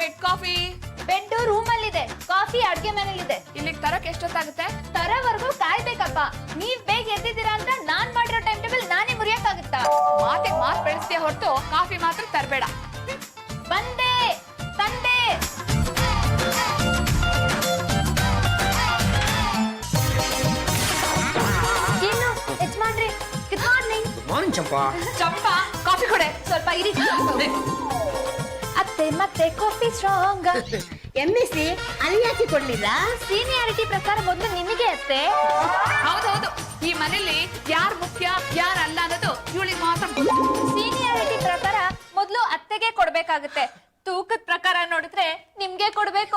Bed coffee. Bed room ಅಲ್ಲಿ ಇದೆ, coffee ಅಡ್ಗೆ ಮನೇಲಿದೆ. ಇಲ್ಲಿಗೆ ತರಕ್ ಎಷ್ಟೊತ್ತಾಗುತ್ತೆ? ತರವರೆಗೂ ಕಾಯ್ಬೇಕಪ್ಪ. ನೀವ್ ಬೇಗ ಎದ್ದಿದ್ದೀರಾ ಅಂತ ನಾನ್ ಮಾಡಿರೋ ಟೈಮ್ ಟೇಬಲ್ ನಾನೇ ಮುರಿಯಕ್ಕಾಗುತ್ತಾ? ಮಾತಿಗೆ ಮಾತು ಬೆಳೆಸ್ತೀಯ ಹೊರತು ಕಾಫಿ ಮಾತ್ರ ತರಬೇಡ. ಬಂದೆ ತಂದೆ. ಏನು ಯಜಮಾನ್ರಿ, ಗುಡ್ ಮಾರ್ನಿಂಗ್. ಮಾರ್ನಿಂಗ್ ಚಂಪಾ. ಚಂಪಾ, ಕಾಫಿ ಕೊಡೆ. ಸ್ವಲ್ಪ ಇರಿ. ಅತ್ತೆ ಮತ್ತೆ ಕಾಫಿ ಸ್ಟ್ರಾಂಗ್. ಎಂಎಸ್ಸಿ ಅಲ್ಲಿ ಯಾಕೆ ಕೊಡ್ಲಿಲ್ಲ? ಸೀನಿಯಾರಿಟಿ ಪ್ರಕಾರ ಮೊದಲು ನಿಮಗೆ ಅತ್ತೆ. ಹೌದೌದು, ಈ ಮನೇಲಿ ಯಾರು ಮುಖ್ಯ ಯಾರಲ್ಲ ಅನ್ನೋದು ಇವಳಿಗೆ ಮಾತ್ರ. ಸೀನಿಯಾರಿಟಿ ಪ್ರಕಾರ ಮೊದಲು ಅತ್ತೆಗೆ ಕೊಡ್ಬೇಕಾಗುತ್ತೆ, ತೂಕದ ಪ್ರಕಾರ ನೋಡಿದ್ರೆ ನಿಮ್ಗೆ ಕೊಡ್ಬೇಕು.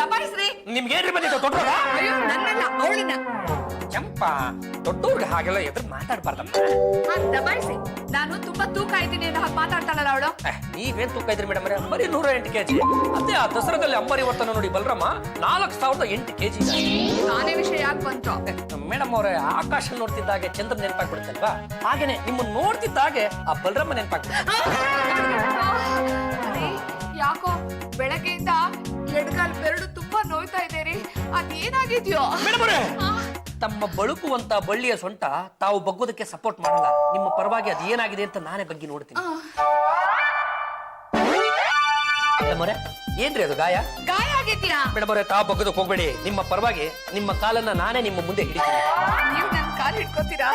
ದಬಾಯಿಸ್ರಿ. ನಿಮ್ಗೇನ್ರಿ ಬಂದಿದ್ದು ದೊಡ್ಡವ್ರ? ಅಯ್ಯೋ ನನ್ನಲ್ಲ, ಅವಳಿನ. ಚಂಪಾ, ದೊಡ್ಡವ್ರಿಗೆ ಹಾಗೆಲ್ಲ ಎದುರು ಮಾತಾಡ್ಬಾರ್ದಮ್ಮ. ದಬಾಯಿಸಿ. ನಾನು ತುಂಬಾ ತೂಕ ಇದ್ದೀನಿ ಅಂತ ಹಾಗೆ ಮಾತಾಡ್ತಾಳಲ್ಲ ಅವಳು. ನೀವೇನ್ ತೂಕ ಇದ್ರಿ ಮೇಡಮ್? ಬರೀ 108 ಕೆಜಿ. ಅದೇ ಆ ದಸರಾದಲ್ಲಿ ಅಂಬಾರಿ ವರ್ತನ ನೋಡಿ ಬಲ್ರಮ್ಮ 4008 ಕೆಜಿ. ನಾನೇ ವಿಷಯ ಯಾಕೆ ಬಂತು? ಮೇಡಮ್ ಅವರೇ, ಆಕಾಶ ನೋಡ್ತಿದ್ದಾಗೆ ಚಂದ್ರ ನೆನಪಾಗ್ಬಿಡುತ್ತಲ್ವಾ, ಹಾಗೇನೆ ನಿಮ್ಮನ್ನ ನೋಡ್ತಿದ್ದಾಗೆ ಆ ಬಲ್ರಮ್ಮ ನೆನಪಾಗ್ಬಿಡುತ್ತೆ. ಯಾಕೋ ಬೆಳಗ್ಗೆಯಿಂದ ಎಡಗಾಲ್ ಬೆರಳು ತುಂಬಾ ನೋಯ್ತಾ ಇದ್ದೀರಿ, ಅದೇನಾಗಿದ್ಯೋ? ಮೇಡಮ್ ಅವರೇ, ತಮ್ಮ ಬಳುಕುವಂತ ಬಳ್ಳಿಯ ಸೊಂಟ ತಾವು ಬಗ್ಗೋದಕ್ಕೆ ಸಪೋರ್ಟ್ ಮಾಡಲ್ಲ. ನಿಮ್ಮ ಪರವಾಗಿ ಅದು ಏನಾಗಿದೆ ಅಂತ ನಾನೇ ಬಗ್ಗೆ ನೋಡ್ತೀನಿ. ಮೇಡಮ್ ಅವರೇ, ಏನ್ರಿ ಅದು ಗಾಯ? ಗಾಯ ಆಗಿದ್ಯಾ? ಮೇಡಮ್ ಅವರೇ, ತಾವು ಬಗ್ಗೋದಕ್ಕೆ ಹೋಗ್ಬೇಡಿ. ನಿಮ್ಮ ಪರವಾಗಿ ನಿಮ್ಮ ಕಾಲನ್ನ ನಾನೇ ನಿಮ್ಮ ಮುಂದೆ ಹಿಡಿತೀನಿ. ನೀವು ನನ್ನ ಕಾಲು ಹಿಡ್ಕೋತೀರಾ?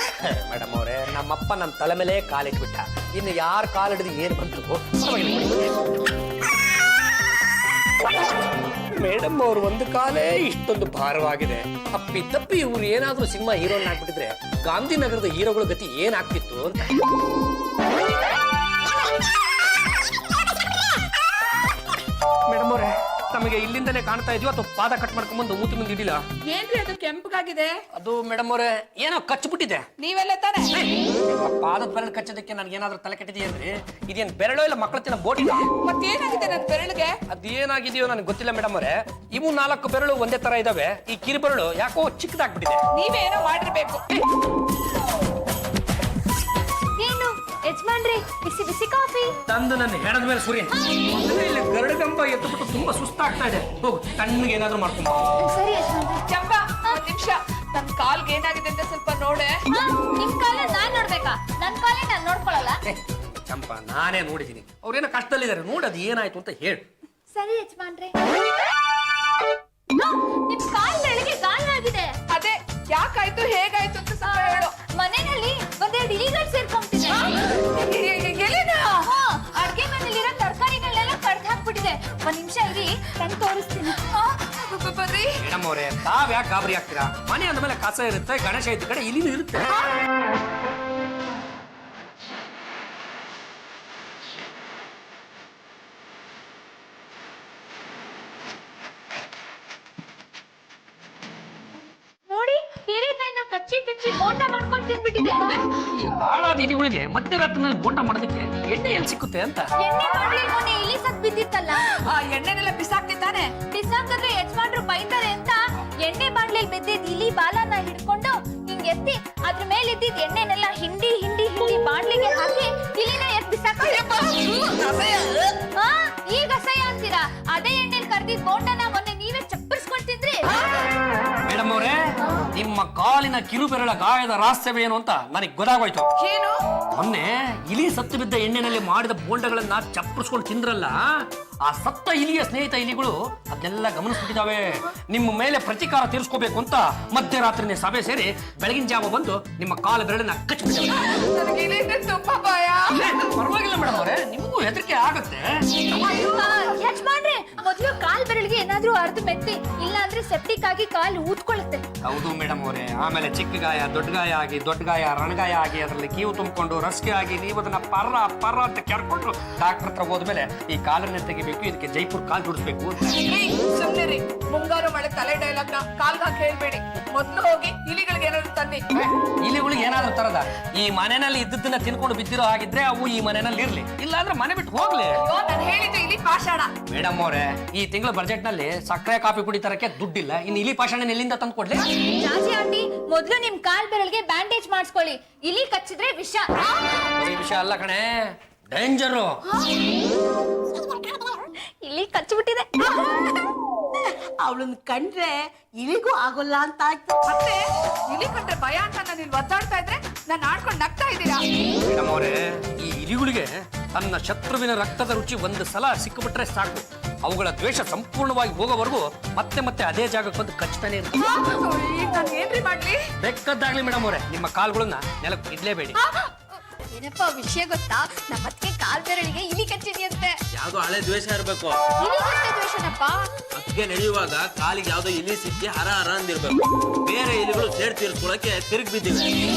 ಮೇಡಮ್ ಅವರೇ, ನಮ್ಮಪ್ಪ ನನ್ನ ತಲೆ ಮೇಲೆ ಕಾಲಿಟ್ಬಿಟ್ಟ. ಇನ್ನು ಯಾರ ಕಾಲಿಡಿದು ಏನ್ ಬಂತು? ಮೇಡಮ್ ಅವ್ರು ಒಂದು ಕಾಲೇ ಇಷ್ಟೊಂದು ಭಾರವಾಗಿದೆ. ಅಪ್ಪಿತಪ್ಪಿ ಇವ್ರು ಏನಾದ್ರೂ ಸಿನಿಮಾ ಹೀರೋನ್ ಆಗ್ಬಿಟ್ಟಿದ್ರೆ ಗಾಂಧಿನಗರದ ಹೀರೋಗಳ ಗತಿ ಏನಾಗ್ತಿತ್ತು ಅಂತ. ಮೇಡಮ್ ಅವರೇ, ತಮಗೆ ಇಲ್ಲಿಂದನೇ ಕಾಣ್ತಾ ಇದೆಯೋ ಅಥವಾ ಪಾದ ಕಟ್ ಮಾಡ್ಕೊಂಡ್ಬಂದು ಮೂತಿ ಮುಂದೆ ಇಡಿಲ್ಲ? ಏನ್ರಿ ಅದು ಕೆಂಪಗಾಗಿದೆ? ಅದು ಮೇಡಮ್ ಅವರೇ ಏನೋ ಕಚ್ಬಿಟ್ಟಿದೆ. ನೀವೆಲ್ಲ ತಾನೆ? ಪಾದದ ಬೆರಳು ಕಚ್ಚೋದಕ್ಕೆ ನನ್ಗೇನಾದ್ರೂ ತಲೆ ಕೆಟ್ಟಿದೆಯೇನ್ರಿ? ಇದೇನ್ ಬೆರಳು ಇಲ್ಲ ಮಕ್ಕಳ ತಿನ್ನ ಬೋಟಿನ? ಮತ್ತೇನಾಗಿದೆ ನನ್ನ ಬೆರಳಿಗೆ? ಅದೇನಾಗಿದೆಯೋ ನನಗೆ ಗೊತ್ತಿಲ್ಲ ಮೇಡಮ್ ಅವರೇ. ಇವು 4 ಬೆರಳು ಒಂದೇ ತರ ಇದಾವೆ. ಈ ಕಿರಿ ಬೆರಳು ಯಾಕೋ ಚಿಕ್ಕದಾಗ್ಬಿಟ್ಟಿದೆ. ನೀವೇನೋ ಮಾಡಿರ್ಬೇಕು. ಏನು ಯಜಮಾನ್ರಿ, ಬಿಸಿ ಬಿಸಿ ಕಾಫಿ ತಂದು ನನ್ನ ಹೆಣದ ಮೇಲೆ ಸುರಿ. ಇಲ್ಲಿ ಗರಡಗಂಬ ಎತ್ತುಬಿಟ್ಟು ತುಂಬಾ ಸುಸ್ತಾಗ್ತಾ ಇದೆ. ಹೋಗು, ತಣ್ಣಗೆ ಏನಾದ್ರೂ ಮಾಡ್ಕೊಂಬ. ಸರಿ ಯಜಮಾನ್ರಿ. ಚಂಪಾ, ಒಂದ್ ನಿಮಿಷ. ನನ್ ಕಾಲ್ಗೆ ಏನಾಗಿದೆ ಅಂತ ಸ್ವಲ್ಪ ನೋಡೆ. ನಿಮ್ ಕಾಲ ನಾನ್ ನೋಡ್ಬೇಕಾ? ನನ್ ಕಾಲೇ ನಾನ್ ನೋಡ್ಕೊಳಲ್ಲ. ಚಂಪಾ, ನಾನೇ ನೋಡಿದೀನಿ. ಅವ್ರೇನೋ ಕಷ್ಟದಲ್ಲಿದ್ದಾರೆ, ನೋಡೋದು ಏನಾಯ್ತು ಅಂತ ಹೇಳು. ಸರಿ ಯಜಮಾನ್ರಿ. ನಿಮ್ ಕಾಲ್ ಬೆಳಗ್ಗೆ ಗಾಯ ಆಗಿದೆ. ಅದೇ ಯಾಕಾಯ್ತು ಹೇಗಾಯ್ತು ಅಂತ ಸ್ವಲ್ಪ ಹೇಳು. ಮನೆಯಲ್ಲಿ ಒಂದೆರಡು ಇಲಿಗಳು ಸೇರ್ಕೊಂಡ್ಬಿಟ್ಟಿದೆ. ಎಲ್ಲಿನಾ? ಅಡ್ಗೆ ಮನೇಲಿರೋ ತರಕಾರಿಗಳನ್ನೆಲ್ಲ ಕಡ್ದು ಹಾಕ್ಬಿಟ್ಟಿದೆ. ಒಂದ್ ನಿಮಿಷ ಇರಿ, ತಂದು ತೋರಿಸ್ತೀನಿ. ಬರ್ರಿ. ಮೇಡಮ್ ಅವರೇ, ತಾವ್ ಯಾಕೆ ಗಾಬರಿ ಆಗ್ತೀರಾ? ಮನೆ ಅಂದ್ಮೇಲೆ ಕಸ ಇರುತ್ತೆ, ಗಣೇಶ ಇದ್ದ ಕಡೆ ಇಲಿನೂ ಇರುತ್ತೆ. ನೋಡಿ, ಹೀರೆಕಾಯಿನ ಕಚ್ಚಿ ಕಚ್ಚಿ ಬೋಂಡ ಮಾಡ್ಕೊಂಡು ತಿನ್ಬಿಟ್ಟಿದೆ. ಈ ಹಾಳಾದ ಇಲಿಗಳಿಗೆ ಮಧ್ಯರಾತ್ರಿನಲ್ಲಿ ಬೋಂಡ ಮಾಡೋದಕ್ಕೆ ಎಣ್ಣೆ ಎಲ್ಲಿ ಸಿಕ್ಕುತ್ತೆ ಅಂತ. ಎಣ್ಣೆ ಮಾಡ್ಲಿ ಮೊನ್ನೆ ಇಲಿ ಸತ್ ಬಿದ್ದಿತ್ತಲ್ಲ, ಆ ಎಣ್ಣೆನೆಲ್ಲ ಬಿಸಾಕ್ತಿದ್ದಾನೆ. ಬಿಸಾಕಿದ್ರೆ ಯಜಮಾನ್ರು ಬೈತಾರೆ ಅಂತ ಎಣ್ಣೆ ಬಾಣ್ಲಿಲ್ ಬಿದ್ದಿದ್ ಇಲಿ ಬಾಲನ ಹಿಡ್ಕೊಂಡು ಹಿಂಗ್ ಎತ್ತಿ ಅದ್ರ ಮೇಲೆ ಇದ್ದಿದ್ ಎಣ್ಣೆನೆಲ್ಲ ಹಿಂಡಿ ಹಿಂಡಿ ಹಿಂಡಿ ಬಾಣ್ಲಿಗೆ ಹಾಕಿ ಇಲಿನ ಎತ್ ಬಿಸಾಕ್ತಾರೆ. ಈಗ ಅಸಹ್ಯ ಅಂತೀರಾ? ಅದೇ ಎಣ್ಣೆಲಿ ಕರ್ದಿದ್ ಬೋಂಡನ ಮೊನ್ನೆ ನೀವೇ ಚಪ್ಪರ್ಸ್ಕೊಂಡ್ ತಿಂದ್ರಿ. ಮೇಡಮ್ ಅವರೇ, ನಿಮ್ಮ ಕಾಲಿನ ಕಿರುಬೆರಳ ಗಾಯದ ರಹಸ್ಯವೇನು ಅಂತ ನನಗೆ ಗೊತ್ತಾಗೋಯ್ತು. ಏನು? ಮೊನ್ನೆ ಇಲಿ ಸತ್ತು ಬಿದ್ದ ಎಣ್ಣೆನಲ್ಲಿ ಮಾಡಿದ ಬೋಂಡಗಳನ್ನ ಚಪ್ಪರಿಸ್ಕೊಂಡು ತಿಂದ್ರಲ್ಲ, ಆ ಸತ್ತ ಇಲಿಯ ಸ್ನೇಹಿತ ಇಲಿಗಳು ಅದನ್ನೆಲ್ಲ ಗಮನಿಸ್ಬಿಟ್ಟಿದ್ದಾವೆ. ನಿಮ್ಮ ಮೇಲೆ ಪ್ರತೀಕಾರ ತೀರಿಸ್ಕೋಬೇಕು ಅಂತ ಮಧ್ಯರಾತ್ರಿನೇ ಸಭೆ ಸೇರಿ ಬೆಳಗಿನ ಜಾವ ಬಂದು ನಿಮ್ಮ ಕಾಲ ಬೆರಳನ್ನ ಕಚ್ಚಿಬಿಟ್ಟಿದ್ದಾವೆ. ನನಗೆ ಇಲ್ಲಿಂದ ತುಂಬಾ ಭಯ. ಪರವಾಗಿಲ್ಲ ಮೇಡಮ್ ಅವರೇ, ನಿಮಗೂ ಹೆದರಿಕೆ ಆಗತ್ತೆ. ಯಜಮಾನ್ರೆ, ಮೊದ್ಲು ಕಾಲ್ ಬೆರಳಿಗೆ ಏನಾದ್ರೂ ಅರ್ಧ ಮೆತ್ತಿ, ಇಲ್ಲ ಅಂದ್ರೆ ಸೆಪ್ಟಿಕ್ ಆಗಿ ಕಾಲು ಊದ್ಕೊಳ್ಳುತ್ತೆ. ಹೌದು ಮೇಡಮ್ ಅವರೇ, ಆಮೇಲೆ ಚಿಕ್ಕ ಗಾಯ ದೊಡ್ಡ ಗಾಯ ಆಗಿ, ದೊಡ್ಡ ಗಾಯ ರಣಗಾಯ ಆಗಿ, ಅದರಲ್ಲಿ ಕೀವು ತುಂಬಿಕೊಂಡು ರಸ್ಗೆ ಆಗಿ ನೀವು ಅದನ್ನ ಪರ್ರ ಅಂತ ಕೆರ್ಕೊಂಡು ಡಾಕ್ಟರ್ ಹತ್ರ ಹೋದ್ಮೇಲೆ ಈ ಕಾಲನ್ನ ತೆಗಿಬೇಕು, ಇದಕ್ಕೆ ಜೈಪುರ್ ಕಾಲ್ ಜೋಡಿಸ್ಬೇಕು. ಸುಮ್ನಿರಿ. ಮುಂಗಾರು ಮಳೆ ತಲೆ ಡೈಲಾಗ್ ನ ಕಾಲ್ಗ ಹೇಳ್ಬೇಡಿ. ಮೊದ್ಲು ಹೋಗಿ ಇಲಿಗಳಿಗೆ ಏನಾದ್ರು ತನ್ನಿ. ಇಲಿಗಳಿಗೆ ಏನಾದ್ರು ತರದ? ಈ ಮನೆಯಲ್ಲಿ ಇದ್ದದನ್ನ ತಿನ್ಕೊಂಡು ಬಿದ್ದಿರೋ ಹಾಗಿದ್ರೆ ಅವು ಈ ಮನೆಯಲ್ಲಿ ಇರ್ಲಿ, ಇಲ್ಲ ಅಂದ್ರೆ ಮನೆ ಬಿಟ್ಟು ಹೋಗ್ಲಿ. ನಾನು ಹೇಳಿದ್ದು ಇಲಿ ಪಾಷಾಣ. ಮೇಡಮ್ ಅವರೇ, ಈ ತಿಂಗಳ ಬಜೆಟ್ ನಲ್ಲಿ ಸಕ್ಕರೆ ಕಾಫಿ ಕುಡಿ ತರಕ್ಕೆ ದುಡ್ಡಿಲ್ಲ, ಇನ್ನು ಇಲಿ ಪಾಷಾಣ ಎಲ್ಲಿಂದ ತಂದು ಕೊಡ್ಲಿ? ಜಾಜಿ ಆಂಟಿ, ಮೊದ್ಲು ನಿಮ್ ಕಾಲ್ ಬೆರಳಿಗೆ ಬ್ಯಾಂಡೇಜ್ ಮಾಡಿಸ್ಕೊಳ್ಳಿ. ಇಲಿ ಕಚ್ಚಿದ್ರೆ ವಿಷ. ಈ ವಿಷಯ ಅಲ್ಲ ಕಣೆ, ಡೇಂಜರು. ಕಚ್ಚಿಬಿಟ್ಟಿದೆ. ಅವಳನ್ನ ಕಂಡ್ರೆ ಇಳಿಗೂ ಆಗೋಲ್ಲ ಅಂತ ಆಯ್ತು. ಮತ್ತೆ ಇಲಿ ಕಂಡ್ರೆ ಭಯ ಅಂತ ನಾನು ಇಲ್ಲಿ ಒದ್ದಾಡ್ತಾ ಇದ್ರೆ ನಾನು ಆಡ್ಕೊಂಡು ನಗ್ತಾ ಇದ್ದೀರಾ? ಮೇಡಮ್ ಅವರೇ, ಈ ಇಲಿಗಳಿಗೆ ತನ್ನ ಶತ್ರುವಿನ ರಕ್ತದ ರುಚಿ ಒಂದು ಸಲ ಸಿಕ್ಕಿಬಿಟ್ರೆ ಸಾಕು, ಅವುಗಳ ದ್ವೇಷ ಸಂಪೂರ್ಣವಾಗಿ ಹೋಗೋವರೆಗೂ ಮತ್ತೆ ಮತ್ತೆ ಅದೇ ಜಾಗಕ್ಕೆ ಬಂದು ಕಚ್ತಾನೆ ಇರುತ್ತೆ. ಈಗ ನಾನು ಏನ್ರಿ ಮಾಡ್ಲಿ? ಬೆಕ್ಕದ್ದಾಗ್ಲಿ ಮೇಡಮ್ ಅವರೇ, ನಿಮ್ಮ ಕಾಲ್ಗಳನ್ನ ನೆಲಕ್ಕೆ ಇಡ್ಲೇಬೇಡಿ. ಏನಪ್ಪ ವಿಷಯ ಗೊತ್ತಾ? ನಮ್ಮ ಅತ್ತಿಗೆ ಕಾಲ್ ಬೆರಳಿಗೆ ಇಲಿ ಕಚ್ಚಿದೆಯಂತೆ. ಯಾವ್ದೋ ಹಳೆ ದ್ವೇಷ ಇರ್ಬೇಕು. ಇಲಿ ಕಚ್ಚೆ ದ್ವೇಷನಪ್ಪ. ಅತ್ತಿಗೆ ನಡೆಯುವಾಗ ಕಾಲಿಗೆ ಯಾವ್ದೋ ಇಲಿ ಸಿಕ್ಕಿ ಹರ ಹರ ಅಂದಿರ್ಬೇಕು. ಬೇರೆ ಇಲಿಗಳು ಸೇಡ್ ತೀರ್ಸ್ಕೊಳಕ್ಕೆ ತಿರುಗಿ ಬಿದ್ದಿವೆ.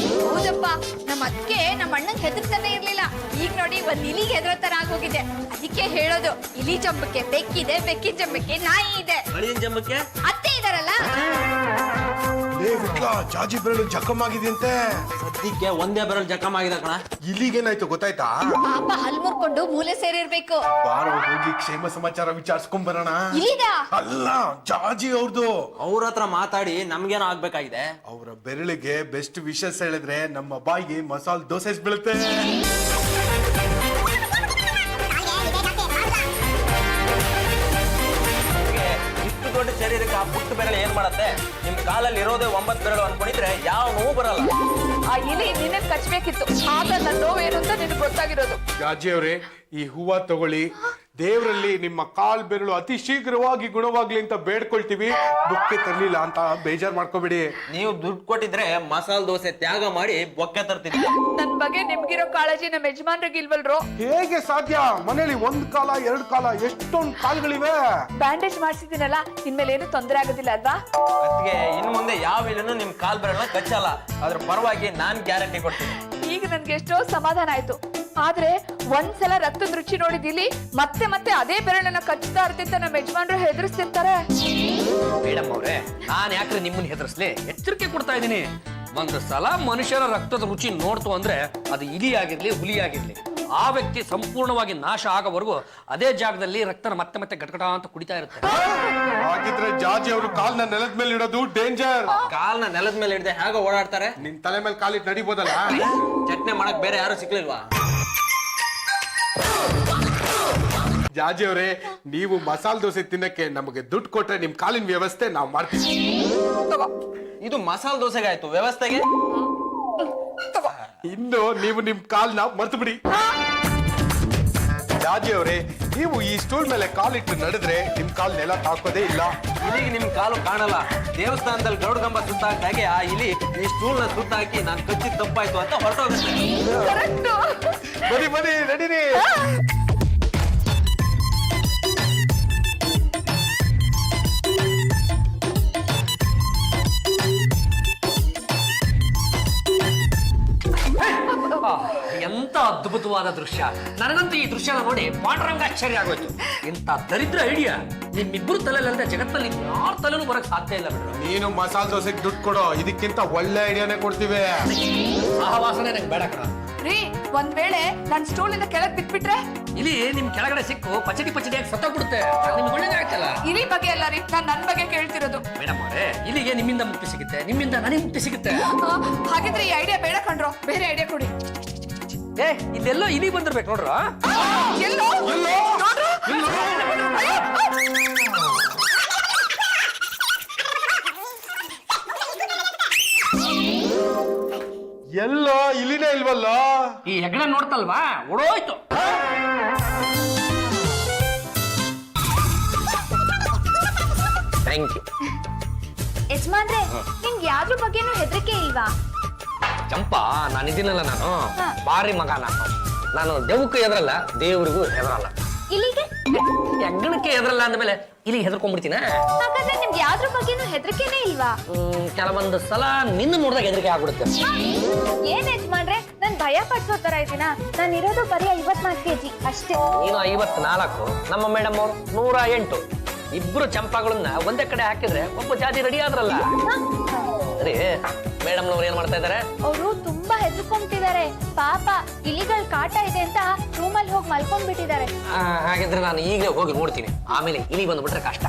ಹೌದಪ್ಪ, ನಮ್ಮ ಅತ್ತಿಗೆ ನಮ್ಮ ಅಣ್ಣಂಗೆ ಹೆದರ್ತಾನೆ ಇರ್ಲಿಲ್ಲ. ಈಗ ನೋಡಿ ಒಂದ್ ಇಲಿಗೆ ಹೆದರೋ ತರ ಆಗೋಗಿದೆ. ಅದಕ್ಕೆ ಹೇಳೋದು, ಇಲಿ ಜಂಬಕ್ಕೆ ಬೆಕ್ಕಿದೆ, ಬೆಕ್ಕಿನ ಜಂಬಕ್ಕೆ ನಾಯಿ ಇದೆ. ಅಳಿಯನ್ ಜಂಬಕ್ಕೆ ಅತ್ತೆ ಇದಾರಲ್ಲ. ಜಾಜಿ ಬೆರಳು ಜಖಮಾಗಿದೆಯಂತೆ. ಸದ್ಯಕ್ಕೆ ಒಂದೇ ಬೆರಳು ಜಖಮ್ ಆಗಿದೆ ಕಣ. ಇಲ್ಲಿಗೇನಾಯ್ತು ಗೊತ್ತಾಯ್ತಾ? ಪಾಪ ಹಲ್ ಮುರ್ಕೊಂಡು ಮೂಲೆ ಸೇರಿರ್ಬೇಕು. ಬಾರೋ ಹೋಗಿ ಕ್ಷೇಮ ಸಮಾಚಾರ ವಿಚಾರಿಸ್ಕೊಂಡ್ ಬರೋಣ. ಇಲಿದ ಅಲ್ಲ, ಜಾಜಿ ಅವ್ರದ್ದು. ಅವ್ರ ಹತ್ರ ಮಾತಾಡಿ ನಮ್ಗೇನೋ ಆಗ್ಬೇಕಾಗಿದೆ. ಅವರ ಬೆರಳಿಗೆ ಬೆಸ್ಟ್ ವಿಷಸ್ ಹೇಳಿದ್ರೆ ನಮ್ಮ ಬಾಯಿಗೆ ಮಸಾಲ ದೋಸೆ ಬೀಳುತ್ತೆ. ಇಷ್ಟು ದೊಡ್ಡ ಶರೀರಕ್ಕೆ ಆ ಪುಟ್ಟ ಬೆರಳು ಏನ್ ಮಾಡತ್ತೆ? ನಿಮ್ ಕಾಲಲ್ಲಿ ಇರೋದೇ 9 ಬೆರಳು ಅನ್ಕೊಂಡಿದ್ರೆ ಯಾವ ನೋವು ಬರಲ್ಲ. ಆ ಇಲಿ ನಿನ್ನ ಕಚ್ಬೇಕಿತ್ತು, ಆಗ ನನ್ನ ನೋವೇನು ಅಂತ ನಿನಗೆ ಗೊತ್ತಾಗಿರೋದು. ಜಾಜಿ ಅವರೇ, ಈ ಹೂವ ತಗೊಳ್ಳಿ. ದೇವರಲ್ಲಿ ನಿಮ್ಮ ಕಾಲ್ ಬೆರಳು ಅತಿ ಶೀಘ್ರವಾಗಿ ಗುಣವಾಗ್ಲಿ ಅಂತ ಬೇಡ್ಕೊಳ್ತೀವಿ. ಬೊಕ್ಕೆ ತರ್ಲಿಲ್ಲ ಅಂತ ಬೇಜಾರ್ ಮಾಡ್ಕೋಬೇಡಿ. ನೀವು ದುಡ್ಡು ಕೊಟ್ಟಿದ್ರೆ ಮಸಾಲ ದೋಸೆ ತ್ಯಾಗ ಮಾಡಿ ಬೊಕ್ಕೆ ತರ್ತಿದ್ದೆ. ನನ್ ಬಗ್ಗೆ ನಿಮ್ಗಿರೋ ಕಾಳಜಿ ನಮ್ಮ ಯಜಮಾನ್ರಿಗೆ ಇಲ್ವಲ್ರೋ? ಹೇಗೆ ಸಾಧ್ಯ? ಮನೇಲಿ 1 ಕಾಲ 2 ಕಾಲ ಎಷ್ಟೊಂದು ಕಾಲ್ಗಳಿವೆ. ಬ್ಯಾಂಡೇಜ್ ಮಾಡಿಸಿದ್ದೀನಲ್ಲ, ಇನ್ಮೇಲೆ ಏನು ತೊಂದರೆ ಆಗೋದಿಲ್ಲ ಅಲ್ವಾ? ಅದಕ್ಕೆ ಇನ್ನು ಮುಂದೆ ಯಾವ ಇಲ್ಲೂ ನಿಮ್ ಕಾಲ್ ಬೆರಳನ್ನ ಕಚ್ಚಲ್ಲ. ಅದ್ರ ಪರವಾಗಿ ನಾನ್ ಗ್ಯಾರಂಟಿ ಕೊಡ್ತೀನಿ. ಈಗ ನನ್ಗೆ ಎಷ್ಟೋ ಸಮಾಧಾನ ಆಯ್ತು. ಆದ್ರೆ ಒಂದ್ಸಲ ರಕ್ತದ ರುಚಿ ನೋಡಿದಿಲ್ಲಿ ಮತ್ತೆ ಮತ್ತೆ ಅದೇ ಬೆರಳನ್ನ ಕಚ್ಚುತ್ತಾ ಇರ್ತಿದ್ದ ನಮ್ಮ ಯಜಮಾನ್ರು ಹೆದರ್ಸ್ತಿರ್ತಾರೆ. ಮೇಡಮ್ ಅವರೇ, ನಾನು ಯಾಕ್ರೆ ನಿಮ್ಮನ್ನ ಹೆದರ್ಸ್ಲಿ? ಎಚ್ಚರಿಕೆ ಕೊಡ್ತಾ ಇದ್ದೀನಿ. ಒಂದು ಸಲ ಮನುಷ್ಯರ ರಕ್ತದ ರುಚಿ ನೋಡ್ತು ಅಂದ್ರೆ ಅದು ಇಲಿ ಆಗಿರ್ಲಿ, ಹುಲಿ ಆಗಿರ್ಲಿ, ಆ ವ್ಯಕ್ತಿ ಸಂಪೂರ್ಣವಾಗಿ ನಾಶ ಆಗೋವರೆಗೂ ಅದೇ ಜಾಗದಲ್ಲಿ ರಕ್ತನ ಮತ್ತೆ ಮತ್ತೆ ಗಟಗಟ ಅಂತ ಕುಡಿತಾ ಇರುತ್ತೆ. ಹಾಗಿದ್ರೆ ಜಾಜಿ ಅವರು ಕಾಲ್ನ ನೆಲದ ಮೇಲೆ ಇಡೋದು ಡೇಂಜರ್. ಕಾಲ್ನ ನೆಲದ ಮೇಲೆ ಹಿಡ್ದೆ ಹೇಗ ಓಡಾಡ್ತಾರೆ? ನಿನ್ ತಲೆ ಮೇಲೆ ಕಾಲಿಟ್ಟು ನಡಿಬೋದಲ್ಲ. ಚಟ್ನಿ ಮಾಡಕ್ ಬೇರೆ ಯಾರು ಸಿಕ್ಲಿಲ್ವಾ? ಜಾಜಿ ಅವರೇ, ನೀವು ಮಸಾಲ ದೋಸೆ ತಿನ್ನಕ್ಕೆ ನಮಗೆ ದುಡ್ಡು ಕೊಟ್ರೆ ನಿಮ್ ಕಾಲಿನ ವ್ಯವಸ್ಥೆ ನಾವು ಮಾಡ್ತೀವಿ. ಇದು ಮಸಾಲ ದೋಸೆಗೆ ಆಯ್ತು, ವ್ಯವಸ್ಥೆಗೆ ಇನ್ನು ನೀವು ನಿಮ್ ಕಾಲ್ನ ಮರ್ತು ಬಿಡಿ. ಜಾಜಿ ಅವರೇ, ನೀವು ಈ ಸ್ಟೂಲ್ ಮೇಲೆ ಕಾಲಿಟ್ಟು ನಡೆದ್ರೆ ನಿಮ್ ಕಾಲ್ ನೆಲ ತಾಕೋದೇ ಇಲ್ಲ. ಇಲಿಗೆ ನಿಮ್ ಕಾಲು ಕಾಣಲ್ಲ. ದೇವಸ್ಥಾನದಲ್ಲಿ ಗರುಡ ಗಂಬ ಸುತ್ತಾಕ್ದಾಗೆ ಆ ಇಲಿ ಈ ಸ್ಟೂಲ್ ನ ಸುತ್ತಾಕಿ ನಾನ್ ಕಚ್ಚಿದ ತಪ್ಪಾಯ್ತು ಅಂತ ಹೊರಟೋಗುತ್ತೆ. ಬನ್ನಿ ಬನ್ನಿ, ನಡೀರಿ. ಎಂತ ಅದ್ಭುತವಾದ ದೃಶ್ಯ! ನನಗಂತೂ ಈ ದೃಶ್ಯ ನೋಡಿ ಪಾಂಡುರಂಗ ಆಶ್ಚರ್ಯ ಆಗೋಯ್ತು. ಇಂಥ ದರಿದ್ರ ಐಡಿಯಾ ನಿಮ್ಮಿಬ್ಬರು ತಲೆಯಲ್ಲದೆ ಜಗತ್ತಲ್ಲಿ ಯಾರ ತಲೆನೂ ಬರಕ್ ಸಾಧ್ಯ ಇಲ್ಲ ಮೇಡಮ್. ನೀನು ಮಸಾಲ ದೋಸೆಗೆ ದುಡ್ಡು ಕೊಡೋ, ಇದಕ್ಕಿಂತ ಒಳ್ಳೆ ಐಡಿಯಾನೇ ಕೊಡ್ತೀವಿ. ಸಹವಾಸನೆ ನಂಗೆ ಬೇಡ ಕಣ. ರೀ, ಒಂದ್ ವೇಳೆ ನನ್ ಸ್ಟೂಲ್ ಇಂದ ಕೆಳಗ್ ಬಿಟ್ಬಿಟ್ರೆ? ಇಲ್ಲಿ ನಿಮ್ ಕೆಳಗಡೆ ಸಿಕ್ಕು ಪಚಡಿ ಪಚಡಿಯಾಗಿ ಸತ್ತೋಗ್ಬಿಡುತ್ತೆ. ನಿಮ್ಗೆ ಒಳ್ಳೇದೇ ಆಗ್ತಲ್ಲ. ಇಲಿ ಬಗ್ಗೆ ಅಲ್ಲ ರೀ, ನಾನ್ ನನ್ ಬಗ್ಗೆ ಕೇಳ್ತಿರೋದು. ಮೇಡಮ್ ಅವರೇ, ಇಲ್ಲಿಗೆ ನಿಮ್ಮಿಂದ ಮುಕ್ತಿ ಸಿಗುತ್ತೆ, ನಿಮ್ಮಿಂದ ನನಗೆ ಮುಕ್ತಿ ಸಿಗುತ್ತೆ. ಹಾಗಿದ್ರೆ ಈ ಐಡಿಯಾ ಬೇಡ ಕಣ್ರೋ, ಬೇರೆ ಐಡಿಯಾ ಕೊಡಿ. ಇದೆಲ್ಲೋ ಇಲಿ ಬಂದಿರ್ಬೇಕು ನೋಡ್ರ. ಎಲ್ಲೋ ನೋಡ್ರು. ಎಲ್ಲೋ ಇಲ್ಲಿನೇ ಇಲ್ವಲ್ಲ. ಈ ಹೆಗ್ಗಣ ನೋಡ್ತಲ್ವಾ, ಓಡೋಯ್ತು. Thank you. ಯಜಮಾನ್ರೆ, ನಿಮ್ಗೆ ಯಾವ್ದ್ರ ಬಗ್ಗೆನೂ ಹೆದರಿಕೆ ಇಲ್ವಾ? ಚಂಪಾ, ನಾನು ಇದೀನಲ್ಲ, ನಾನು ಬಾರಿ ಮಗ. ನಾನು ದೆವ್ವಕ್ಕೂ ಹೆದರಲ್ಲ, ದೇವ್ರಿಗೂ ಹೆದರಲ್ಲ. ಇಲ್ಲಿಗೆ ಹೆಗ್ಗಣಕ್ಕೆ ಹೆದರಲ್ಲ ಅಂದ್ಮೇಲೆ ಇಲ್ಲಿ ಹೆದರ್ಕೊಂಡ್ಬಿಡ್ತೀನ. ಹಾಗಾದ್ರೆ ನಿಮ್ಗೆ ಯಾವ್ದ್ರ ಬಗ್ಗೆನೂ ಹೆದರಿಕೆನೇ ಇಲ್ವಾ? ಕೆಲವೊಂದು ಸಲ ನಿನ್ನ ನೋಡಿದಾಗ ಹೆದರಿಕೆ ಆಗ್ಬಿಡುತ್ತೆ. ಏನ್ ಯಜಮಾನ್ರೆ, ನಾನ್ ಭಯ ಪಡ್ಸೋ ತರ ಇದ್ದೀನಾ? ನಾನು ಇರೋದು ಬರೀ 54 kg ಅಷ್ಟೇ. ನೀನು 54, ನಮ್ಮ ಮೇಡಮ್ ಅವರು 108. ಇಬ್ರು ಚಂಪಾಗಳನ್ನ ಒಂದೇ ಕಡೆ ಹಾಕಿದ್ರೆ ಒಬ್ಬ ಜಾತಿ ರೆಡಿ ಆದ್ರಲ್ಲ. ಸರಿ, ಮೇಡಮ್ನವ್ರು ಏನ್ ಮಾಡ್ತಾ ಇದಾರೆ? ಅವರು ತುಂಬಾ ಹೆದರ್ಕೊಂಡ್ಬಿಟ್ಟಿದ್ದಾರೆ. ಪಾಪ ಇಲಿಗಳ ಕಾಟ ಇದೆ ಅಂತ ರೂಮಲ್ಲಿ ಹೋಗಿ ಮಲ್ಕೊಂಡ್ಬಿಟ್ಟಿದ್ದಾರೆ. ಹಾಗಿದ್ರೆ ನಾನು ಈಗಲೇ ಹೋಗಿ ನೋಡ್ತೀನಿ, ಆಮೇಲೆ ಇಲಿ ಬಂದ್ಬಿಟ್ರೆ ಕಷ್ಟ.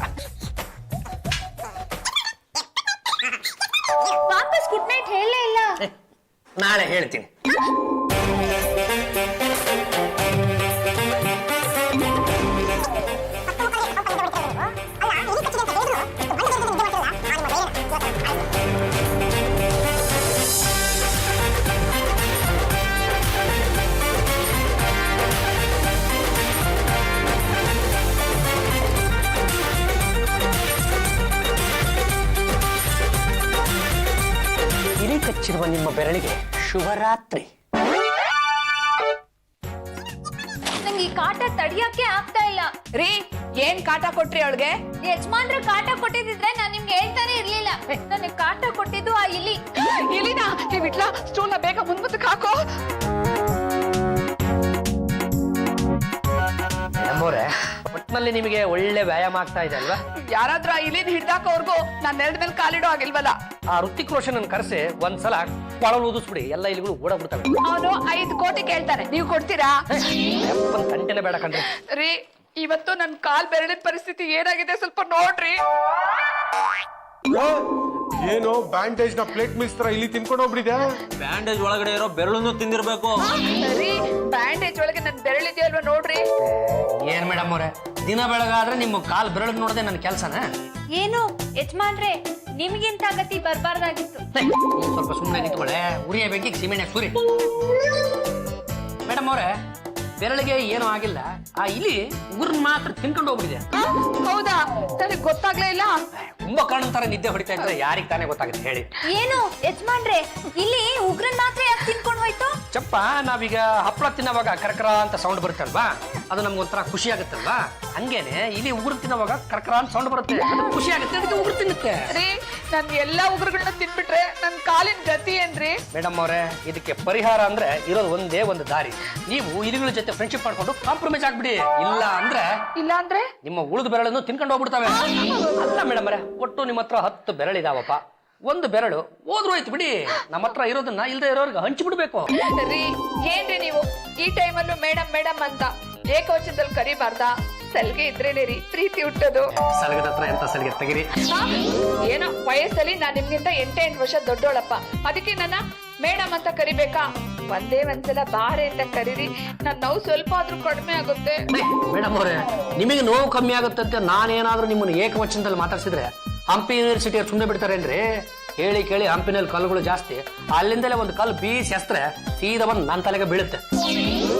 ವಾಪಸ್ ಗುಡ್ ನೈಟ್ ಹೇಳಲೇ ಇಲ್ಲ. ನಾಳೆ ಹೇಳ್ತೀನಿ. ಕಚ್ಚಿರುವ ನಿಮ್ಮ ಬೆರಳಿಗೆ ಶುಭರಾತ್ರಿ. ನಂಗೆ ಈ ಕಾಟ ತಡಿಯಕ್ಕೆ ಆಗ್ತಾ ಇಲ್ಲ. ರೀ ಏನ್ ಕಾಟ ಕೊಟ್ರಿ ಅವಳಿಗೆ? ಯಜಮಾನ್ರ ಕಾಟ ಕೊಟ್ಟಿದ್ರೆ ನಾನ್ ನಿಮ್ಗೆ ಹೇಳ್ತಾನೆ ಇರ್ಲಿಲ್ಲ. ನನಗೆ ಕಾಟ ಕೊಟ್ಟಿದ್ದು ಆ ಇಲಿ. ಇಲ್ಲಿನ ಬಿಟ್ಲ ಸ್ಟೂಲ್ನ ಬೇಗ ಮುಂದಕ್ಕೆ ಹಾಕೋ. ನಮ್ಮೋರೆ ಒಟ್ಟಿನಲ್ಲಿ ನಿಮಗೆ ಒಳ್ಳೆ ವ್ಯಾಯಾಮ ಆಗ್ತಾ ಇದೆ ಅಲ್ವಾ? ಯಾರಾದ್ರೂ ಆ ಇಲಿನ ಹಿಡ್ದಾಕೋರ್ಗು ನಾನ್ ನೆಲದ ಮೇಲೆ ಕಾಲಿಡೋ ಆಗಿಲ್ವಲ್ಲ. ಆ ಋತಿಕ್ ರೋಷನ್ ಕರೆಸಿ ಒಂದ್ಸಲ ಕೊಳಲು ಊದಿಸ್ಬಿಡಿ, ಎಲ್ಲ ಇಲಿಗಳು ಓಡಾಗ್ಬಿಡ್ತವೆ. ಅವನು 5 ಕೋಟಿ ಕೇಳ್ತಾನೆ, ನೀವು ಕೊಡ್ತೀರಾ? ಗಂಟೆನೆ ಬೇಡ ಕಣ್ರಿ. ರೀ ಇವತ್ತು ನನ್ ಕಾಲ್ ಬೆರಳಿನ ಪರಿಸ್ಥಿತಿ ಏನಾಗಿದೆ ಸ್ವಲ್ಪ ನೋಡ್ರಿ. ಏನು ಬ್ಯಾಂಡೇಜ್ ನ ಪ್ಲೇಟ್ ಮಿಸ್ ತರ ಇಲ್ಲಿ ತಿನ್ಕೊಂಡು ಹೋಗ್ಬಿಟ್ಟಿದೆ. ಬ್ಯಾಂಡೇಜ್ ಒಳಗಡೆ ಇರೋ ಬೆರಳನ್ನು ತಿಂದಿರ್ಬೇಕು. ರೀ ಬ್ಯಾಂಡೇಜ್ ಒಳಗೆ ನನ್ ಬೆರಳಿದೆಯಲ್ವಾ ನೋಡ್ರಿ. ಏನ್ ಮೇಡಮ್ ಅವ್ರೆ, ದಿನ ಬೆಳಗಾದ್ರೆ ನಿಮ್ಮ ಕಾಲ್ ಬೆರಳು ನೋಡದೆ ನನ್ನ ಕೆಲ್ಸನ? ಏನು ಯಜಮಾನ್ರೆ, ನಿಮ್ಗಿಂತ ಗತಿ ಬರ್ಬಾರ್ದಾಗಿತ್ತು. ಸ್ವಲ್ಪ ಸುಮ್ಮನೆ ನಿಂತ್ಕೊಳ್ಳೆ, ಉರಿಯ ಬೆಂಕಿಗೆ ಸಿಮೆಂಟ್ ಸುರಿ. ಮೇಡಮ್ ಅವ್ರೆ, ಬೆರಳಿಗೆ ಏನೂ ಆಗಿಲ್ಲ, ಆ ಇಲಿ ಉಗುರ್ನ ಮಾತ್ರ ತಿನ್ಕೊಂಡು ಹೋಗ್ಬಿಟ್ಟಿದೆ. ಹೌದಾ? ನನಗೆ ಗೊತ್ತಾಗ್ಲೇ ಇಲ್ಲ. ಕುಂಭಕರ್ಣನ್ ತರ ನಿದ್ದೆ ಹೊಡಿತಾ ಇದ್ರೆ ಯಾರಿಗ್ ತಾನೇ ಗೊತ್ತಾಗುತ್ತೆ ಹೇಳಿ? ಏನು ಯಜಮಾನ್ರೆ, ಇಲ್ಲಿ ಉಗ್ರನ್ ಮಾತ್ರ ಯಾಕೆ ತಿನ್ಕೊಂಡು ಹೋಯ್ತು? ಚಪ್ಪ, ನಾವೀಗ ಹಪ್ಪಳ ತಿನ್ನೋವಾಗ ಕರ್ಕರ ಅಂತ ಸೌಂಡ್ ಬರುತ್ತಲ್ವಾ, ಅದು ನಮ್ಗೆ ಒಂಥರ ಖುಷಿ ಆಗುತ್ತಲ್ವಾ, ಹಂಗೇನೆ ಇಲ್ಲಿ ಉಗುರು ತಿನ್ನೋವಾಗ ಕರ್ಕರ ಅಂತ ಸೌಂಡ್ ಬರುತ್ತೆ, ಅದು ಖುಷಿ ಆಗುತ್ತೆ, ಅದಕ್ಕೆ ಉಗುರು ತಿನ್ನುತ್ತೆ. ರೀ ನನ್ ಎಲ್ಲಾ ಉಗುರುಗಳನ್ನ ತಿನ್ಬಿಟ್ರೆ ನನ್ ಕಾಲಿನ ಗತಿ ಏನ್ರಿ? ಮೇಡಮ್ ಅವರೇ, ಇದಕ್ಕೆ ಪರಿಹಾರ ಅಂದ್ರೆ ಇರೋದು ಒಂದೇ ಒಂದು ದಾರಿ. ನೀವು ಇಲಿಗಳ ಜೊತೆ ಫ್ರೆಂಡ್ಶಿಪ್ ಮಾಡ್ಕೊಂಡು ಕಾಂಪ್ರಮೈಸ್ ಆಗ್ಬಿಡಿ. ಇಲ್ಲ ಅಂದ್ರೆ ನಿಮ್ಮ ಉಳಿದ ಬೆರಳನ್ನು ತಿನ್ಕೊಂಡು ಹೋಗ್ಬಿಡ್ತವೆ. ಅಲ್ಲ ಮೇಡಮ್ ಅವರೇ, ಒಟ್ಟು ನಿಮ್ಮ ಹತ್ರ 10 ಬೆರಳಿದಾವಪ್ಪ, ಒಂದು ಬೆರಳು ಹೋದ್ರು ಆಯ್ತು ಬಿಡಿ. ನಮ್ಮ ಹತ್ರ ಇರೋದನ್ನ ಇಲ್ದೇ ಇರೋರ್ಗೆ ಹಂಚಿಬಿಡ್ಬೇಕು. ರೀ ಏನ್ರಿ ನೀವು ಈ ಟೈಮಲ್ಲೂ ಮೇಡಮ್ ಮೇಡಮ್ ಅಂತ ಏಕವಚನದಲ್ಲಿ ಕರಿಬಾರ್ದಾ? ಸಲ್ಗೆ ಇದ್ರೇನೆ ರೀ ಪ್ರೀತಿ ಹುಟ್ಟೋದು. ಸಲಗದ ಹತ್ರ ಎಂತ ಸಲಿಗೆ ತೆಗಿರಿ. ಏನೋ ವಯಸ್ಸಲ್ಲಿ ನಾನ್ ನಿಮ್ಗಿಂತ 8 ವರ್ಷ ದೊಡ್ಡೋಳಪ್ಪ, ಅದಕ್ಕೆ ನನ್ನ ಮೇಡಮ್ ಅಂತ ಕರಿಬೇಕಾ? ಒಂದ್ಸಲ ಬಾರೆ ಅಂತ ಕರೀರಿ, ನನ್ ನೋವು ಸ್ವಲ್ಪ ಆದ್ರೂ ಕಡಿಮೆ ಆಗುತ್ತೆ. ಮೇಡಮ್ ಅವರೇ, ನಿಮಗೆ ನೋವು ಕಮ್ಮಿ ಆಗುತ್ತೆ ಅಂತ ನಾನೇನಾದ್ರೂ ನಿಮ್ಮನ್ನು ಏಕವಚನದಲ್ಲಿ ಮಾತಾಡ್ಸಿದ್ರೆ ಹಂಪಿ ಯೂನಿವರ್ಸಿಟಿ ಸುಮ್ಮನೆ ಬಿಡ್ತಾರೇನ್ರಿ? ಹೇಳಿ ಕೇಳಿ ಹಂಪಿನಲ್ಲಿ ಕಲ್ಲುಗಳು ಜಾಸ್ತಿ, ಅಲ್ಲಿಂದಲೇ ಒಂದು ಕಲ್ಲು ಬೀಸಿ ಎಸ್ತ್ರೆ ಸೀದಾ ಬಂದು ನನ್ನ ತಲೆಗೆ ಬೀಳುತ್ತೆ.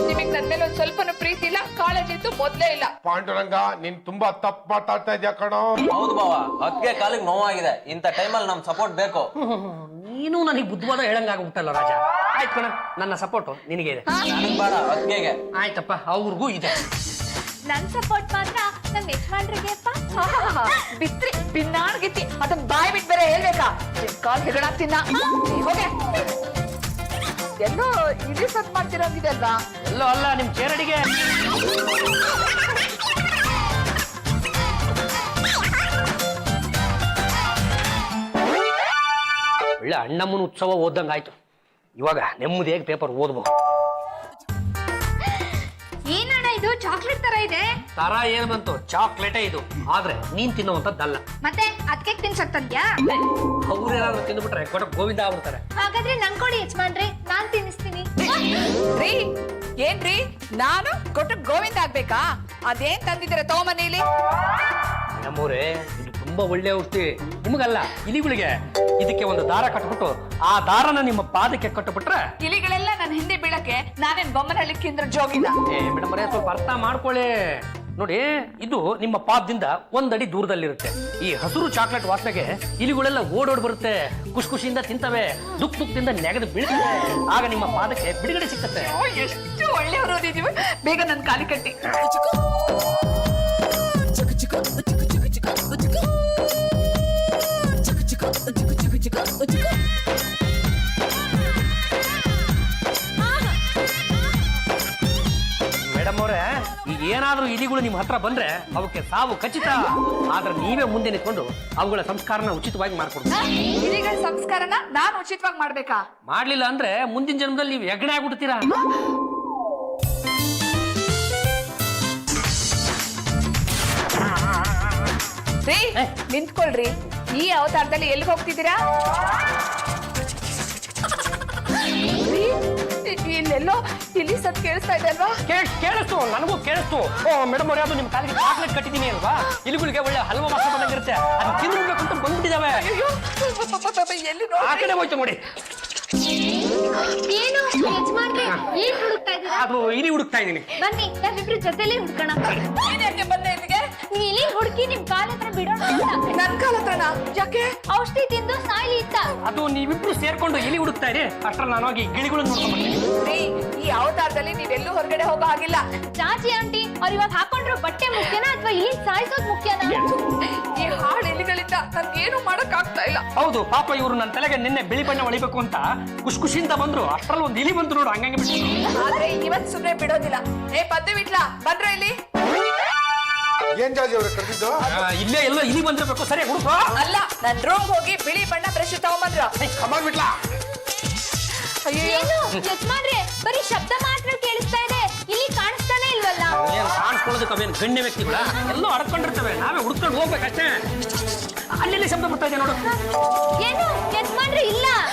ನಿಮಗ್ ನನ್ ಮೇಲೆ ಒಂದ್ ಸ್ವಲ್ಪನೂ ಪ್ರೀತಿ ಇಲ್ಲ, ಕಾಳಜಿ ಇತ್ತು ಮೊದ್ಲೇ ಇಲ್ಲ. ಪಾಂಡುರಂಗ, ನೀನ್ ತುಂಬಾ ತಪ್ಪು ಮಾತಾಡ್ತಾ ಇದ್ಯಾ ಕಣೋ. ಹೌದು ಬಾವ, ಅದಕ್ಕೆ ಕಾಲಿಗೆ ನೋವಾಗಿದೆ. ಇಂಥ ಟೈಮಲ್ಲಿ ನಮ್ ಸಪೋರ್ಟ್ ಬೇಕು. ನೀನು ನನಗೆ ಬುದ್ಧವಾದ ಹೇಳಂಗಾಗ್ಬಿಟ್ಟಲ್ಲ ರಾಜ. ಆಯ್ತು ಕಣ, ನನ್ನ ಸಪೋರ್ಟ್ ನಿನಗೆ ಇದೆ. ನನಗ್ ಬೇಡ, ಅದಕ್ಕೆ. ಆಯ್ತಪ್ಪ, ಅವ್ರಿಗೂ ಇದೆ. ನನ್ ಸಪೋರ್ಟ್ ಮಾತ್ರ ನಮ್ ಯಜಮಾನ್ರಿಗೆ ಅಪ್ಪ. ಬಿತ್ರಿ ಭಿನ್ನಾಡ್ಗಿತ್ತಿ, ಅದನ್ನ ಬಾಯ್ ಬಿಟ್ಟು ಬೇರೆ ಹೇಳ್ಬೇಕಾ? ಕಾಲ್ ಹೆಗಣ ತಿನ್ನ ಹೋಗೆ. ಎಲ್ಲೋ ಇಡೀ ಸತ್ ಮಾಡ್ತಿರೋಗಿದೆ ಅಲ್ವಾ? ಎಲ್ಲೋ ಅಲ್ಲ, ನಿಮ್ ಚೇರಡಿಗೆ. ಒಳ್ಳೆ ಅಣ್ಣಮ್ಮನ ಉತ್ಸವ ಓದಂಗಾಯ್ತು. ಇವಾಗ ನೆಮ್ಮದಿಯಾಗಿ ಪೇಪರ್ ಓದ್ಬೋದು. ಏನಣ್ಣ ಇದು ಚಾಕ್ಲೇಟ್ ತರ ಇದೆ? ತರ ಏನ್ ಬಂತು, ಚಾಕ್ಲೇಟೇ ಇದು, ಆದ್ರೆ ನೀನ್ ತಿನ್ನುವಂತದ್ದಲ್ಲ. ಮತ್ತೆ ಅದಕ್ಕೆ ತಿನ್ಸಕ್ ತಂದ್ಯಾ? ಅವ್ರೇನಾದ್ರೂ ತಿಂದ್ಬಿಟ್ರೆ ಕೊಟ್ಟ ಗೋವಿಂದ ಆಗ್ಬಿಡ್ತಾರೆ. ಹಾಗಾದ್ರೆ ನಂಗೊಡಿ ಯಜಮಾನ್ರೆ, ನಾನ್ ತಿನ್ನಿಸ್ತೀನಿ. ರೀ ಏನ್ರಿ, ನಾನು ಕೊಟ್ಟು ಗೋವಿಂದ ಆಗ್ಬೇಕಾ? ಅದೇನ್ ತಂದಿದ್ದೀರ ತಗೊಂಬನೇಲಿ? ನಮ್ಮೂರೇ, ಇದು ತುಂಬಾ ಒಳ್ಳೆ ಔಷಧಿ. ನಿಮಗಲ್ಲ, ಇಲಿಗಳಿಗೆ. ಇದಕ್ಕೆ ಒಂದು ದಾರ ಕಟ್ಬಿಟ್ಟು ಆ ದಾರನ ನಿಮ್ಮ ಪಾದಕ್ಕೆ ಕಟ್ಟಬಿಟ್ರೆ ಇಲಿಗಳೆಲ್ಲ ನನ್ನ ಹಿಂದೆ ಬೀಳಕ್ಕೆ ನಾನೇನ್ ಬೊಮ್ಮನಹಳ್ಳಿ ಕೇಂದ್ರ ಜೋಗಿನ? ಮೇಡಮ್ ಅವರೇ, ಸ್ವಲ್ಪ ಅರ್ಥ ಮಾಡ್ಕೊಳ್ಳಿ. ನೋಡಿ, ಇದು ನಿಮ್ಮ ಪಾದದಿಂದ 1 ಅಡಿ ದೂರದಲ್ಲಿರುತ್ತೆ. ಈ ಹಸಿರು ಚಾಕ್ಲೇಟ್ ವಾಸನೆಗೆ ಇಲಿಗಳೆಲ್ಲ ಓಡೋಡ್ ಬರುತ್ತೆ, ಖುಷಿಯಿಂದ ತಿಂತವೆ, ದುಃಖದಿಂದ ನೆಗೆದು ಬೀಳ್ತವೆ. ಆಗ ನಿಮ್ಮ ಪಾದಕ್ಕೆ ಬಿಡುಗಡೆ ಸಿಕ್ಕತ್ತೆ. ಎಷ್ಟು ಒಳ್ಳೆಯವರು ಓದಿದೀವಿ. ಬೇಗ ನನ್ನ ಕಾಲಿ ಕಟ್ಟಿ. ಮೇಡಮ್ ಅವರೇ, ಈಗ ಏನಾದ್ರೂ ಇಲಿಗಳು ನಿಮ್ಮ ಹತ್ರ ಬಂದ್ರೆ ಅವಕ್ಕೆ ಸಾವು ಖಚಿತ. ಆದ್ರೆ ನೀವೇ ಮುಂದೆ ನಿಂತ್ಕೊಂಡು ಅವುಗಳ ಸಂಸ್ಕಾರನ ಉಚಿತವಾಗಿ ಮಾಡ್ಕೊಡ್ತೀವಿ. ಇಲಿಗಳ ಸಂಸ್ಕಾರನ ನಾನು ಉಚಿತವಾಗಿ ಮಾಡ್ಬೇಕಾ? ಮಾಡ್ಲಿಲ್ಲ ಅಂದ್ರೆ ಮುಂದಿನ ಜನ್ಮದಲ್ಲಿ ನೀವು ಹೆಗ್ಗಣೆ ಆಗ್ಬಿಡ್ತೀರಾ. ರೀ ನಿಂತ್ಕೊಳ್ರಿ, ಈ ಅವತಾರದಲ್ಲಿ ಎಲ್ಲಿ ಹೋಗ್ತಿದ್ದೀರಾ? ಇಲ್ಲೆಲ್ಲೋ ಇಲಿ ಸತ್ ಕೇಳಿಸ್ತಾ ಇದೆ ಅಲ್ವಾ? ಕೇಳಿಸ್ತು, ನನಗೂ ಕೇಳಿಸ್ತು. ಮೇಡಮ್ ಅವರೇ, ಅದು ನಿಮ್ ಕಾಲಿಗೆ ಚಾಕ್ಲೇಟ್ ಕಟ್ಟಿದೀನಿ ಅಲ್ವಾ, ಇಲಿಗಳಿಗೆ ಒಳ್ಳೆ ಹಲ್ವಾ ವಾಸ ಬಂದಂಗಿರುತ್ತೆ, ಅದು ತಿನ್ಬೇಕು ಅಂತ ಬಂದ್ಬಿಟ್ಟಿದಾವೆ. ಎಲ್ಲಿ ಆ ಕಡೆ ಹೋಯ್ತು ನೋಡಿ. ಏನು ಯಜಮಾನ್ರೆ, ಏನ್ ಹುಡುಕ್ತಾ ಇದ್ದೀರಾ? ಅದು ಇಲಿ ಹುಡುಕ್ತಾ ಇದೀನಿ. ಬನ್ನಿ ನಾವಿಬ್ರು ಜೊತೆಲಿ ಹುಡ್ಕೋಣ. ನೀನ್ ಯಾಕೆ ಬಂದೆ ಇಲ್ಲಿಗೆ? ಇಲಿ ಹುಡುಕಿ ನಿಮ್ ಕಾಲ ಹತ್ರ ಬಿಡೋಣ ಅಂತ. ನನ್ ಕಾಲ ಹತ್ರನಾ? ಯಾಕೆ? ಔಷಧಿ ತಿಂದು ಸಾಯ್ಲಿ ಇತ್ತ. ಅದು ನೀವಿಬ್ರು ಸೇರ್ಕೊಂಡು ಎಲಿ ಹುಡುಕ್ತಾ ಇರಿ, ಅಷ್ಟ್ರಲ್ಲಿ ನಾನು ಹೋಗಿ ಗಿಳಿಗಳನ್ನ ನೋಡ್ಕೊಂಡ್ ಬರ್ತೀನಿ. ರೀ, ಈ ಅವತಾರದಲ್ಲಿ ನೀವೆಲ್ಲೂ ಹೊರಗಡೆ ಹೋಗೋ ಹಾಗಿಲ್ಲ. ಚಾಚಿ ಆಂಟಿ ಅವ್ರು ಇವಾಗ ಹಾಕೊಂಡ್ರು ಬಟ್ಟೆ ಮುಖ್ಯನಾ ಅಥವಾ ಇಲ್ಲಿ ಸಾಯಿಸೋದ್ ಮುಖ್ಯನಾ? ಈ ಹಾಡು ಎಲಿಗಳಿಂದ ನನ್ಗೇನು ಮಾಡಕ್ ಆಗ್ತಾ ಇಲ್ಲ. ಹೌದು, ಪಾಪ ಇವರು ನನ್ನ ತಲೆಗೆ ನಿನ್ನೆ ಬಿಳಿ ಬಣ್ಣ ಹೊಳಿಬೇಕು ಅಂತ ಖುಷಿಯಿಂದ ಬಂದ್ರು, ಅಷ್ಟ್ರಲ್ಲಿ ಒಂದು ಇಲಿ ಬಂತು ನೋಡು, ಹಂಗಂಗೆ ಬಿಟ್ಟು. ಆದ್ರೆ ಇವತ್ ಸುಮ್ನೆ ಬಿಡೋದಿಲ್ಲ. ಏ ಪದ್ದು ಬಿಟ್ಲ, ಬಂದ್ರ ಇಲ್ಲಿ. ಏನ್ ಜಾಜಿ ಅವ್ರೆ ಕರೆದಿದ್ದು? ಇಲ್ಲೇ ಎಲ್ಲೋ ಇಲಿ ಬಂದಿರ್ಬೇಕು, ಸರಿ ಹುಡುಕ. ಅಲ್ಲ, ನನ್ ರೂಮ್ ಹೋಗಿ ಬಿಳಿ ಬಣ್ಣ ಬ್ರಷ್ ತಗೊಂಬಂದ್ರ. ಕಮಾನ್ ಬಿಟ್ಲಾ? ಏನು ಯಜಮಾನ್ರೆ, ಬರೀ ಶಬ್ದ ಮಾತ್ರ ಕೇಳಿಸ್ತಾ ಇದೆ, ಇಲ್ಲಿ ಕಾಣಿಸ್ತಾನೆ ಇಲ್ವಲ್ಲ? ಏನ್ ಕಾಣಿಸ್ಕೊಳ್ಳೋದಕ್ಕೆ ಅವೇನು ಗಣ್ಯ ವ್ಯಕ್ತಿಗಳ ಎಲ್ಲೋ ಅಡ್ಕೊಂಡಿರ್ತವೆ, ನಾವೇ ಹುಡ್ಕೊಂಡು ಹೋಗ್ಬೇಕಷ್ಟೇ. ಅಲ್ಲೆಲ್ಲಿ ಶಬ್ದ ಬರ್ತಾ ಇದೆ ನೋಡು. ಏನು ಯಜಮಾನ್ರೆ ಇಲ್ಲ?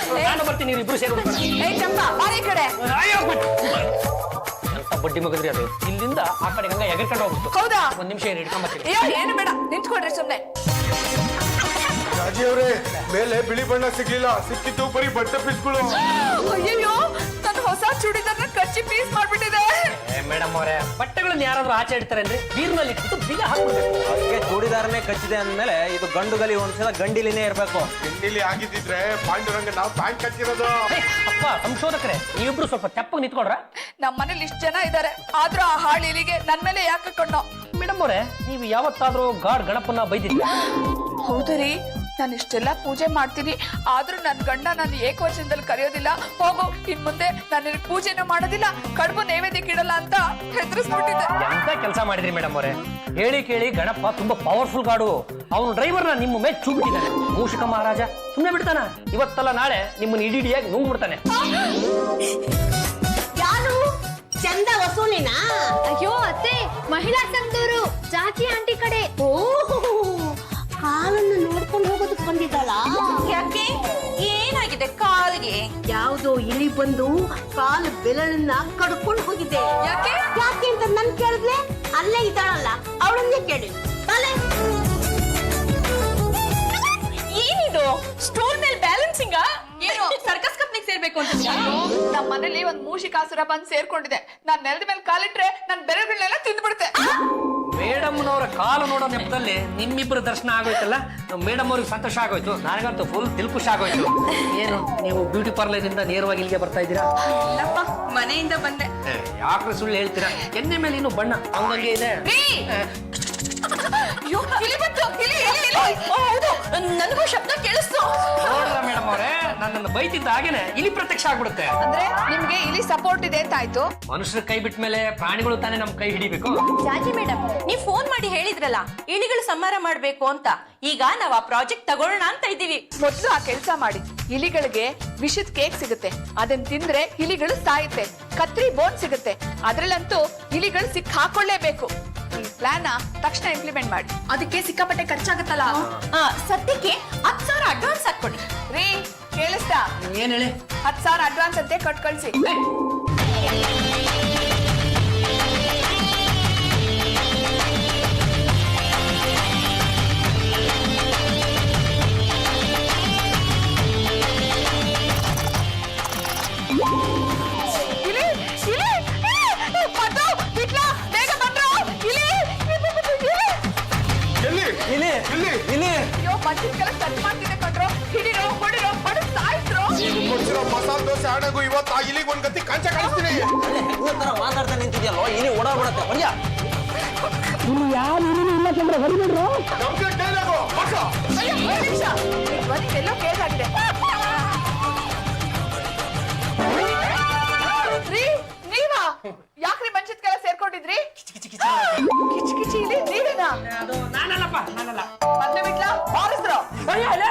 ನಾನು ಬರ್ತೀನಿ, ನೀವು ಇಬ್ರು ಸೇರಿ ಹುಡ್ಕೋಣ. ಏ ಚಂಪ, ಬಾರಿ ಕಡೆ. ಅಯ್ಯೋ, ಎಂತ ಬಡ್ಡಿ ಮಗದ್ರಿ ಅದು, ಇಲ್ಲಿಂದ ಆ ಕಡೆ ಹಂಗ ಎಗರ್ಕೊಂಡು ಹೋಗ್ಬಿಟ್ಟು. ಹೌದಾ? ಒಂದ್ ನಿಮಿಷ ಇಟ್ಕೊಂಬರ್ತೀನಿ. ಅಯ್ಯೋ, ಏನು ಬೇಡ, ನಿಂತ್ಕೊಡ್ರಿ ಸುಮ್ನೆ. ಜಾಜಿ ಅವ್ರೆ, ಮೇಲೆ ಬಿಳಿ ಬಣ್ಣ ಸಿಗ್ಲಿಲ್ಲ, ಸಿಕ್ಕಿದ್ದು ಬರೀ ಬಟ್ಟೆ ಪೀಸ್ಗಳು. ಅಯ್ಯೋ, ನನ್ನ ಹೊಸ ಚೂಡಿದಾರ್ನ ಕಚ್ಚಿ ಪೀಸ್ ಮಾಡ್ಬಿಟ್ಟಿದೆ. ಮೇಡಮ್ ಅವರೇ, ಬಟ್ಟೆಗಳನ್ನ ಯಾರಾದ್ರೂ ಆಚೆ ಇಡ್ತಾರೆ ಅಂದ್ರೆ ಬೀರ್ನಲ್ಲಿ ಇಟ್ಟು ಬೀಗ ಹಾಕ್ಬಿಡ್ಬೇಕು. ಅದಕ್ಕೆ ಚೂಡಿದಾರನೇ ಕಚ್ಚಿದೆ ಅಂದ್ಮೇಲೆ ಇದು ಗಂಡುಗಲಿ ಒಂದ್ಸಲ ಗಂಡಿಲಿನೇ ಇರ್ಬೇಕು. ಹೆಣ್ಣಿಲಿ ಆಗಿದ್ದಿದ್ರೆ ಪಾಂಡುರಂಗ ನಾವು ಪ್ಯಾಂಟ್ ಕಚ್ಚಿರೋದು. ಅಪ್ಪ ಸಂಶೋಧಕರೇ, ನೀವಿಬ್ರು ಸ್ವಲ್ಪ ತೆಪ್ಪಗೆ ನಿಂತ್ಕೊಡ್ರ. ನಮ್ಮ ಮನೇಲಿ ಇಷ್ಟ ಜನ ಇದಾರೆ, ಆದ್ರೂ ಆ ಹಾಳು ಇಲಿಗೆ ನನ್ ಮೇಲೆ ಯಾಕೆ ಕಣ್ಣು? ಮೇಡಮ್ ಅವರೇ, ನೀವು ಯಾವತ್ತಾದ್ರೂ ಗಾಡ್ ಗಣಪನ್ನ ಬೈದಿದ್ರಿ? ಹೌದು ರೀ, ನಾನು ಇಷ್ಟೆಲ್ಲ ಪೂಜೆ ಮಾಡ್ತೀನಿ, ಆದ್ರೂ ನನ್ ಗಂಡ ನಾನು ಏಕವಚನದಲ್ಲಿ ಕರೆಯೋದಿಲ್ಲ. ಹೋಗು, ಇನ್ ಮುಂದೆ ನಾನು ಪೂಜೆನೂ ಮಾಡೋದಿಲ್ಲ, ಕಡುಬು ನೈವೇದ್ಯಕ್ಕೆ ಇಡಲ್ಲ ಅಂತ ಹೆದರಿಸ್ಬಿಟ್ಟಿದ್ದೆ. ಎಂತ ಕೆಲಸ ಮಾಡಿದ್ರಿ ಮೇಡಮ್ ಅವರೇ. ಹೇಳಿ ಕೇಳಿ ಗಣಪ ತುಂಬಾ ಪವರ್ಫುಲ್ ಗಾಡು. ಅವನು ಡ್ರೈವರ್ನ ನಿಮ್ಮ ಮೇಲೆ ಚೂಬಿಟ್ಟಿದ್ದಾನೆ. ಮೂಷಿಕ ಮಹಾರಾಜ ಸುಮ್ಮನೆ ಬಿಡ್ತಾನ? ಇವತ್ತಲ್ಲ ನಾಳೆ ನಿಮ್ಮನ್ನ ಇಡಿಡಿಯಾಗಿ ನುಂಗ್ಬಿಡ್ತಾನೆ. ಯಾರು? ಚಂದ ವಸೂಲಿನಾ? ಅಯ್ಯೋ ಅತ್ತೆ, ಮಹಿಳಾ ಸಂಘದವರು, ಚಾಚಿ ಆಂಟಿ ಕಡೆ. ಓಹೋ, ಕಾಲನ್ನು ನೋಡ್ಕೊಂಡು ಹೋಗೋದಕ್ಕೆ ಬಂದಿದ್ದಲ್ಲ? ಯಾಕೆ, ಏನಾಗಿದೆ ಕಾಲಿಗೆ? ಯಾವುದೋ ಇಲಿ ಬಂದು ಕಾಲು ಬೆರಳನ್ನ ಕಡ್ಕೊಂಡು ಹೋಗಿದೆ. ಯಾಕೆ? ಯಾಕೆ ಅಂತ ನನ್ ಕೇಳಿದ್ರೆ ಅಲ್ಲೇ ಇದ್ದಾಳಲ್ಲ, ಅವಳನ್ನೇ ಕೇಳಿ. ಬಲೆ ಏನಿದು ಸ್ಟೂಲ್ ಮೇಲೆ ಬ್ಯಾಲೆನ್ಸಿಂಗ್? ಏನು ಸರ್ಕಸ್ ಕಂಪ್ನಿಗೆ ಸೇರ್ಬೇಕು ಅಂತ? ನಮ್ಮ ಮನೇಲಿ ಒಂದ್ ಮೂಷಿಕಾಸುರ ಬಂದ್ ಸೇರ್ಕೊಂಡಿದೆ. ನಾನ್ ನೆಲದ ಮೇಲೆ ಕಾಲಿಟ್ರೆ ನನ್ ಬೆರಳುಗಳನ್ನೆಲ್ಲ ತಿಂದ್ಬಿಡುತ್ತೆ. ಮೇಡಮ್ನವರ ಕಾಲು ನೋಡೋ ನೆಪದಲ್ಲಿ ನಿಮ್ಮಿಬ್ಬರು ದರ್ಶನ ಆಗೋಯ್ತಲ್ಲ, ಮೇಡಮ್ ಅವ್ರಿಗೆ ಸಂತೋಷ ಆಗೋಯ್ತು, ನನಗಂತೂ ಫುಲ್ ದಿಲ್ಖುಷ ಆಗೋಯ್ತು. ಏನು ನೀವು ಬ್ಯೂಟಿ ಪಾರ್ಲರ್ ಇಂದ ನೇರವಾಗಿ ಇಲ್ಲಿಗೆ ಬರ್ತಾ ಇದ್ದೀರಾ? ಇಲ್ಲಪ್ಪ, ಮನೆಯಿಂದ ಬಂದೆ. ಯಾಕ್ರೆ ಸುಳ್ಳು ಹೇಳ್ತೀರಾ? ಎಣ್ಣೆ ಮೇಲೆ ಇನ್ನು ಬಣ್ಣ ಹಂಗಂಗೆ ಇದೆ. ಅಯ್ಯೋ, ಇಲಿ ಬಂತು, ಇಲಿ, ಇಲಿ, ಇಲಿ. ಹೌದು, ನನಗೂ ಶಬ್ದ ಕೇಳಿಸ್ತು. ನೋಡ್ರ ಮೇಡಮ್ ಅವರೇ, ನನ್ನನ್ನು ಬೈತಿದ್ದ ಹಾಗೇನೆ ಇಲಿ ಪ್ರತ್ಯಕ್ಷ ಆಗ್ಬಿಡುತ್ತೆ. ಅಂದ್ರೆ ನಿಮ್ಗೆ ಇಲ್ಲಿ ಸಪೋರ್ಟ್ ಇದೆ ಅಂತ ಆಯ್ತು. ಮನುಷ್ಯರ ಕೈ ಬಿಟ್ಟ ಮೇಲೆ ಪ್ರಾಣಿಗಳು ತಾನೇ ನಮ್ ಕೈ ಹಿಡಿಬೇಕು. ಜಾಜಿ ಮೇಡಮ್, ನೀವ್ ಫೋನ್ ಮಾಡಿ ಹೇಳಿದ್ರಲ್ಲ ಇಲಿಗಳು ಸಂಹಾರ ಮಾಡ್ಬೇಕು ಅಂತ. ಈಗ ನಾವ್ ಆ ಪ್ರಾಜೆಕ್ಟ್ ತಗೊಳ್ಳೋಣ ಅಂತ ಇದೀವಿ. ಮೊದ್ಲು ಆ ಕೆಲಸ ಮಾಡಿ. ಇಲಿಗಳಿಗೆ ವಿಷದ ಕೇಕ್ ಸಿಗುತ್ತೆ, ಅದನ್ನ ತಿಂದ್ರೆ ಇಲಿಗಳು ಸಾಯುತ್ತೆ. ಕತ್ರಿ ಬೋನ್ ಸಿಗುತ್ತೆ, ಅದ್ರಲ್ಲಂತೂ ಇಲಿಗಳು ಸಿಕ್ ಹಾಕೊಳ್ಳೇಬೇಕು. ಈ ಪ್ಲಾನ್ ತಕ್ಷಣ ಇಂಪ್ಲಿಮೆಂಟ್ ಮಾಡಿ. ಅದಕ್ಕೆ ಸಿಕ್ಕಾಪಟ್ಟೆ ಖರ್ಚಾಗತ್ತಲ್ಲ. ಸದ್ಯಕ್ಕೆ 10,000 ಅಡ್ವಾನ್ಸ್ ಹಾಕೊಡಿ. ರೀ, ಕೇಳಿಸ್ತಾ? ಏನ್ ಹೇಳಿ? 10,000 ಅಡ್ವಾನ್ಸ್ ಅಂತೆ ಕೊಟ್ಟು ಕಳ್ಸಿ. ಇಲಿ, ಇಲಿ, ಪದ್ದು, ಬಿಟ್ಲಾ, ಬೇಗ ಬಂದ್ರು. ಇಲಿ, ಎಲ್ಲಿ? ಇಲಿ ಎಲ್ಲಿ? ಇಲಿ ಅಯ್ಯೋ, ಬಂದಿದ್ಕೆಲ್ಲ ಸೆಟ್ ಮಾಡ್ತಿದ್ದೆ ಕಣ್ರು. ಹಿಡಿರೋ, ಹೊಡಿರೋ, ಹೊಡೆದು ಸಾಯಿಸ್ರು. ನೀವು ಕೊಡ್ಸಿರೋ ಮಸಾಲೆ ದೋಸೆ ಆಡಗು ಇವತ್ತು ಆ ಇಲಿಗೆ ಒಂದ್ ಗತಿ ಕಂಚ ಕಾಣಿಸ್ತೀನಿ. ತರ ಮಾತಾಡ್ತಾ ನಿಂತಿದ್ಯಲ್ಲೋ, ಇಲಿ ಓಡಾಡ್ಬಿಡತ್ತೆ. ಹೊಡ್ಯ ನಮ್ಗೆ ಡೈಲಾಗು ಹೊಸ. ಅಯ್ಯೋ, ಒಂದ್ ನಿಮಿಷ, ಈ ಧ್ವನಿ ಎಲ್ಲೋ ಕೇಳಾಗಿದೆ. ರೀ, ನೀವಾ? ಯಾಕ್ರಿ ಮಂಚದ್ಕೆಲ್ಲ ಸೇರ್ಕೊಂಡಿದ್ರಿ? ಕಿಚಿ ಕಿಚಿ ಇಲಿ ನೀವೇನಾ? ಅದು ನಾನಲ್ಲಪ್ಪ, ನಾನಲ್ಲ. ಮತ್ತೆ ಬಿಟ್ಲ ಬಾರಿಸ್ರು.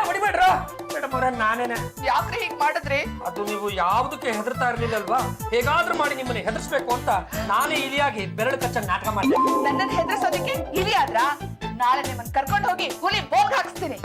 ಹೊಡಿಬೇಡ್ರು ಮೇಡಮ್ ಅವರೇ, ನಾನೇನೆ. ಯಾಕ್ರಿ ಹೀಗ್ ಮಾಡಿದ್ರಿ? ಅದು ನೀವು ಯಾವುದಕ್ಕೆ ಹೆದರ್ತಾ ಇರ್ಲಿಲ್ಲಲ್ವಾ? ಹೇಗಾದ್ರೂ ಮಾಡಿ ನಿಮ್ಮನ್ನ ಹೆದರ್ಸ್ಬೇಕು ಅಂತ ನಾನೇ ಇಲಿಯಾಗಿ ಬೆರಳು ಕಚ್ಚ ನಾಟಕ ಮಾಡಿದೆ. ನನ್ನನ್ನು ಹೆದರ್ಸೋದಕ್ಕೆ ಇಲಿ ಆದ್ರ? ನಾಳೆ ನಿಮ್ಮನ್ನ ಕರ್ಕೊಂಡು ಹೋಗಿ ಹುಲಿ ಬೋಗ್ ಹಾಕಿಸ್ತೀನಿ.